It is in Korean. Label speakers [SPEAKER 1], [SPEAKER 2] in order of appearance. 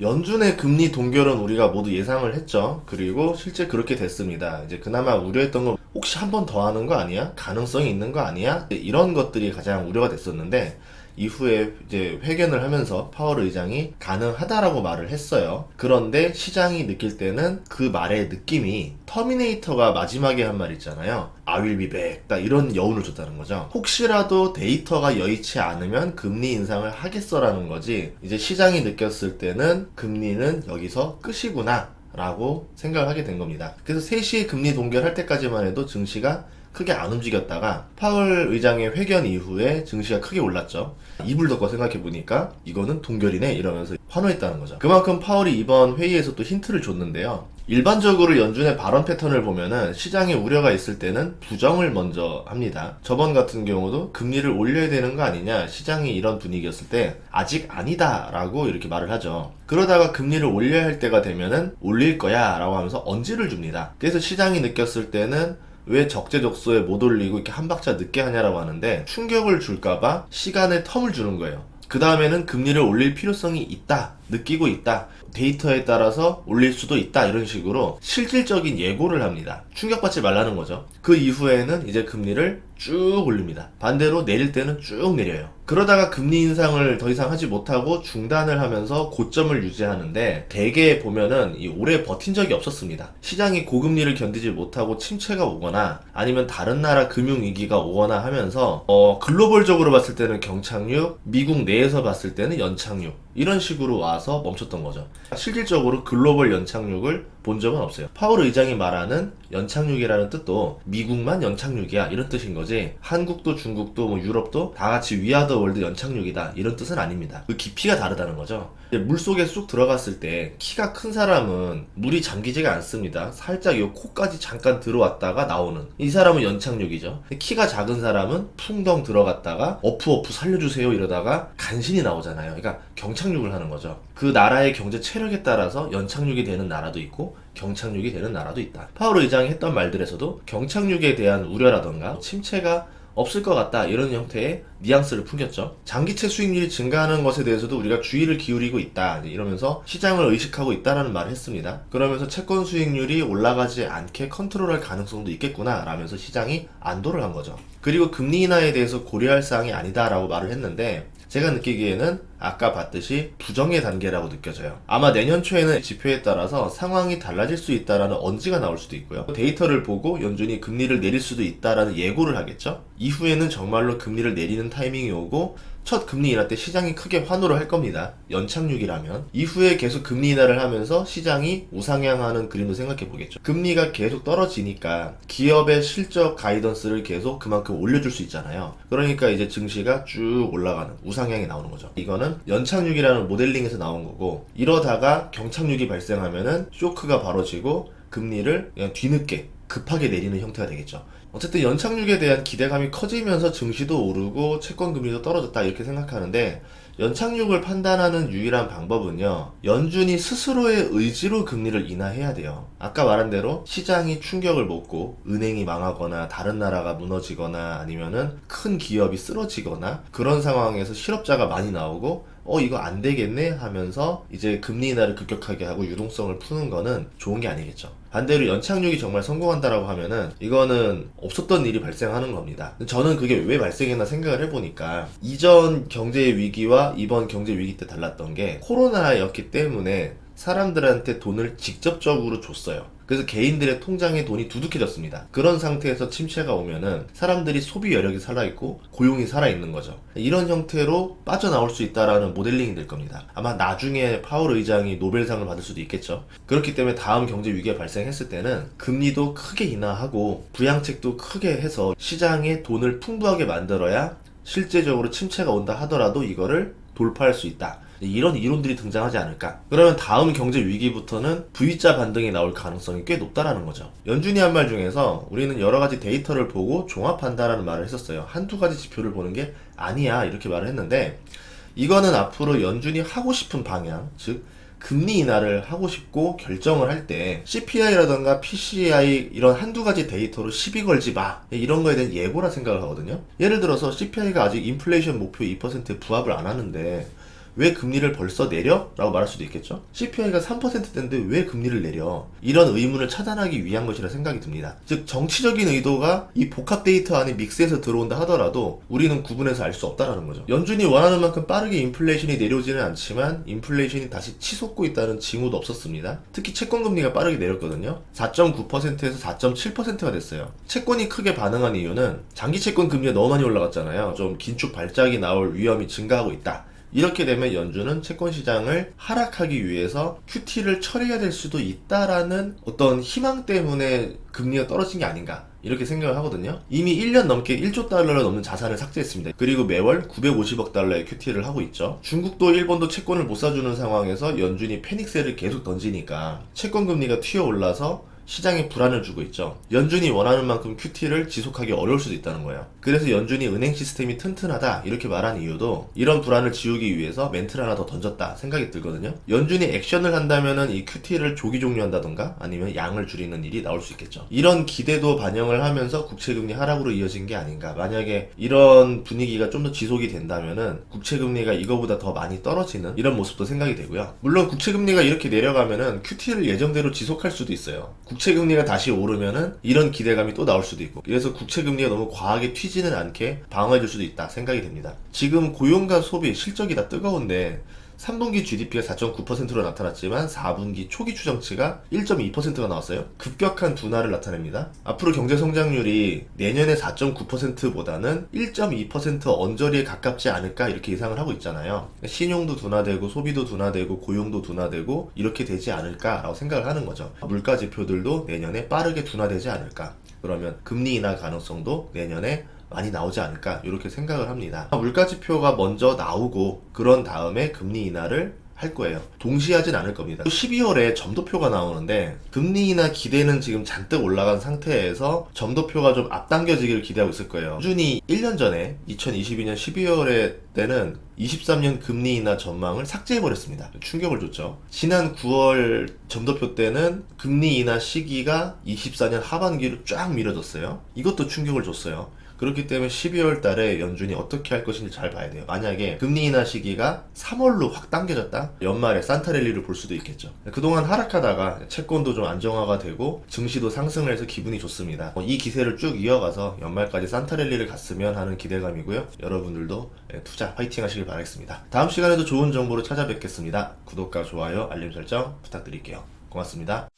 [SPEAKER 1] 연준의 금리 동결은 우리가 모두 예상을 했죠. 그리고 실제 그렇게 됐습니다. 이제 그나마 우려했던 건 혹시 한 번 더 하는 거 아니야? 가능성이 있는 거 아니야? 이런 것들이 가장 우려가 됐었는데 이후에 이제 회견을 하면서 파월 의장이 가능하다라고 말을 했어요. 그런데 시장이 느낄 때는 그 말의 느낌이 터미네이터가 마지막에 한 말 있잖아요. I will be back. 딱 이런 여운을 줬다는 거죠. 혹시라도 데이터가 여의치 않으면 금리 인상을 하겠어라는 거지. 이제 시장이 느꼈을 때는 금리는 여기서 끝이구나 라고 생각을 하게 된 겁니다. 그래서 3시에 금리 동결할 때까지만 해도 증시가 크게 안 움직였다가 파월 의장의 회견 이후에 증시가 크게 올랐죠. 이불 덮고 생각해보니까 이거는 동결이네 이러면서 환호했다는 거죠. 그만큼 파월이 이번 회의에서 또 힌트를 줬는데요. 일반적으로 연준의 발언 패턴을 보면은 시장에 우려가 있을 때는 부정을 먼저 합니다. 저번 같은 경우도 금리를 올려야 되는 거 아니냐, 시장이 이런 분위기였을 때 아직 아니다 라고 이렇게 말을 하죠. 그러다가 금리를 올려야 할 때가 되면은 올릴 거야 라고 하면서 언지를 줍니다. 그래서 시장이 느꼈을 때는 왜 적재적소에 못 올리고 이렇게 한 박자 늦게 하냐라고 하는데, 충격을 줄까봐 시간의 텀을 주는 거예요. 그 다음에는 금리를 올릴 필요성이 있다, 느끼고 있다, 데이터에 따라서 올릴 수도 있다, 이런 식으로 실질적인 예고를 합니다. 충격받지 말라는 거죠. 그 이후에는 이제 금리를 쭉 올립니다. 반대로 내릴 때는 쭉 내려요. 그러다가 금리 인상을 더 이상 하지 못하고 중단을 하면서 고점을 유지하는데, 대개 보면은 오래 버틴 적이 없었습니다. 시장이 고금리를 견디지 못하고 침체가 오거나 아니면 다른 나라 금융위기가 오거나 하면서 글로벌적으로 봤을 때는 경착륙, 미국 내에서 봤을 때는 연착륙, 이런 식으로 와서 멈췄던 거죠. 실질적으로 글로벌 연착륙을 본 적은 없어요. 파월 의장이 말하는 연착륙이라는 뜻도 미국만 연착륙이야 이런 뜻인 거지, 한국도 중국도 뭐 유럽도 다 같이 위아더 월드 연착륙이다 이런 뜻은 아닙니다. 그 깊이가 다르다는 거죠. 물속에 쑥 들어갔을 때 키가 큰 사람은 물이 잠기지가 않습니다. 살짝 요 코까지 잠깐 들어왔다가 나오는, 이 사람은 연착륙이죠. 키가 작은 사람은 풍덩 들어갔다가 어프 살려주세요 이러다가 간신히 나오잖아요. 그러니까 경착륙을 하는 거죠. 그 나라의 경제 체력에 따라서 연착륙이 되는 나라도 있고 경착륙이 되는 나라도 있다. 파월 의장이 했던 말들에서도 경착륙에 대한 우려라던가 침체가 없을 것 같다 이런 형태의 뉘앙스를 풍겼죠. 장기채 수익률이 증가하는 것에 대해서도 우리가 주의를 기울이고 있다 이러면서 시장을 의식하고 있다라는 말을 했습니다. 그러면서 채권 수익률이 올라가지 않게 컨트롤할 가능성도 있겠구나 라면서 시장이 안도를 한 거죠. 그리고 금리 인하에 대해서 고려할 사항이 아니다 라고 말을 했는데, 제가 느끼기에는 아까 봤듯이 부정의 단계라고 느껴져요. 아마 내년 초에는 지표에 따라서 상황이 달라질 수 있다라는 언지가 나올 수도 있고요. 데이터를 보고 연준이 금리를 내릴 수도 있다라는 예고를 하겠죠. 이후에는 정말로 금리를 내리는 타이밍이 오고 첫 금리 인하 때 시장이 크게 환호를 할 겁니다. 연착륙이라면. 이후에 계속 금리 인하를 하면서 시장이 우상향하는 그림도 생각해 보겠죠. 금리가 계속 떨어지니까 기업의 실적 가이던스를 계속 그만큼 올려줄 수 있잖아요. 그러니까 이제 증시가 쭉 올라가는 우상향이 나오는 거죠. 이거는 연착륙이라는 모델링에서 나온 거고, 이러다가 경착륙이 발생하면은 쇼크가 벌어지고 금리를 그냥 뒤늦게 급하게 내리는 형태가 되겠죠. 어쨌든 연착륙에 대한 기대감이 커지면서 증시도 오르고 채권 금리도 떨어졌다 이렇게 생각하는데, 연착륙을 판단하는 유일한 방법은요, 연준이 스스로의 의지로 금리를 인하해야 돼요. 아까 말한 대로 시장이 충격을 먹고 은행이 망하거나 다른 나라가 무너지거나 아니면은 큰 기업이 쓰러지거나 그런 상황에서 실업자가 많이 나오고 이거 안 되겠네 하면서 이제 금리 인하를 급격하게 하고 유동성을 푸는 거는 좋은 게 아니겠죠. 반대로 연착륙이 정말 성공한다라고 하면은 이거는 없었던 일이 발생하는 겁니다. 저는 그게 왜 발생했나 생각을 해보니까, 이전 경제 위기와 이번 경제 위기 때 달랐던 게 코로나였기 때문에 사람들한테 돈을 직접적으로 줬어요. 그래서 개인들의 통장에 돈이 두둑해졌습니다. 그런 상태에서 침체가 오면은 사람들이 소비 여력이 살아있고 고용이 살아있는 거죠. 이런 형태로 빠져나올 수 있다라는 모델링이 될 겁니다. 아마 나중에 파월 의장이 노벨상을 받을 수도 있겠죠. 그렇기 때문에 다음 경제 위기가 발생했을 때는 금리도 크게 인하하고 부양책도 크게 해서 시장에 돈을 풍부하게 만들어야 실제적으로 침체가 온다 하더라도 이거를 돌파할 수 있다. 이런 이론들이 등장하지 않을까. 그러면 다음 경제 위기부터는 V자 반등이 나올 가능성이 꽤 높다라는 거죠. 연준이 한 말 중에서 우리는 여러 가지 데이터를 보고 종합한다라는 말을 했었어요. 한두 가지 지표를 보는 게 아니야 이렇게 말을 했는데, 이거는 앞으로 연준이 하고 싶은 방향, 즉 금리 인하를 하고 싶고 결정을 할 때 CPI라던가 PCI 이런 한두 가지 데이터로 시비 걸지 마 이런 거에 대한 예고라 생각을 하거든요. 예를 들어서 CPI가 아직 인플레이션 목표 2%에 부합을 안 하는데 왜 금리를 벌써 내려? 라고 말할 수도 있겠죠. CPI가 3%대인데 왜 금리를 내려? 이런 의문을 차단하기 위한 것이라 생각이 듭니다. 즉 정치적인 의도가 이 복합 데이터 안에 믹스해서 들어온다 하더라도 우리는 구분해서 알 수 없다라는 거죠. 연준이 원하는 만큼 빠르게 인플레이션이 내려오지는 않지만 인플레이션이 다시 치솟고 있다는 징후도 없었습니다. 특히 채권금리가 빠르게 내렸거든요. 4.9%에서 4.7%가 됐어요. 채권이 크게 반응한 이유는 장기 채권 금리가 너무 많이 올라갔잖아요. 좀 긴축 발작이 나올 위험이 증가하고 있다. 이렇게 되면 연준은 채권 시장을 하락하기 위해서 QT를 처리해야 될 수도 있다라는 어떤 희망 때문에 금리가 떨어진 게 아닌가 이렇게 생각을 하거든요. 이미 1년 넘게 1조 달러를 넘는 자산을 삭제했습니다. 그리고 매월 950억 달러의 QT를 하고 있죠. 중국도 일본도 채권을 못 사주는 상황에서 연준이 패닉세를 계속 던지니까 채권 금리가 튀어올라서 시장에 불안을 주고 있죠. 연준이 원하는 만큼 QT를 지속하기 어려울 수도 있다는 거예요. 그래서 연준이 은행 시스템이 튼튼하다 이렇게 말한 이유도 이런 불안을 지우기 위해서 멘트를 하나 더 던졌다 생각이 들거든요. 연준이 액션을 한다면은 이 QT를 조기 종료한다던가 아니면 양을 줄이는 일이 나올 수 있겠죠. 이런 기대도 반영을 하면서 국채금리 하락으로 이어진 게 아닌가. 만약에 이런 분위기가 좀 더 지속이 된다면은 국채금리가 이거보다 더 많이 떨어지는 이런 모습도 생각이 되고요. 물론 국채금리가 이렇게 내려가면은 QT를 예정대로 지속할 수도 있어요. 국채금리가 다시 오르면은 이런 기대감이 또 나올 수도 있고, 그래서 국채금리가 너무 과하게 튀지는 않게 방어해 줄 수도 있다 생각이 됩니다. 지금 고용과 소비 실적이 다 뜨거운데 3분기 GDP가 4.9%로 나타났지만 4분기 초기 추정치가 1.2%가 나왔어요. 급격한 둔화를 나타냅니다. 앞으로 경제 성장률이 내년에 4.9%보다는 1.2% 언저리에 가깝지 않을까 이렇게 예상을 하고 있잖아요. 신용도 둔화되고 소비도 둔화되고 고용도 둔화되고 이렇게 되지 않을까라고 생각을 하는 거죠. 물가 지표들도 내년에 빠르게 둔화되지 않을까. 그러면 금리 인하 가능성도 내년에 많이 나오지 않을까 이렇게 생각을 합니다. 물가지표가 먼저 나오고 그런 다음에 금리 인하를 할 거예요. 동시에 하진 않을 겁니다. 12월에 점도표가 나오는데 금리 인하 기대는 지금 잔뜩 올라간 상태에서 점도표가 좀 앞당겨지기를 기대하고 있을 거예요. 꾸준히 1년 전에 2022년 12월에 때는 23년 금리 인하 전망을 삭제해버렸습니다. 충격을 줬죠. 지난 9월 점도표 때는 금리 인하 시기가 24년 하반기로 쫙 미뤄졌어요. 이것도 충격을 줬어요. 그렇기 때문에 12월 달에 연준이 어떻게 할 것인지 잘 봐야 돼요. 만약에 금리 인하 시기가 3월로 확 당겨졌다? 연말에 산타랠리를 볼 수도 있겠죠. 그동안 하락하다가 채권도 좀 안정화가 되고 증시도 상승을 해서 기분이 좋습니다. 이 기세를 쭉 이어가서 연말까지 산타랠리를 갔으면 하는 기대감이고요. 여러분들도 투자 화이팅 하시길 바라겠습니다. 다음 시간에도 좋은 정보로 찾아뵙겠습니다. 구독과 좋아요, 알림 설정 부탁드릴게요. 고맙습니다.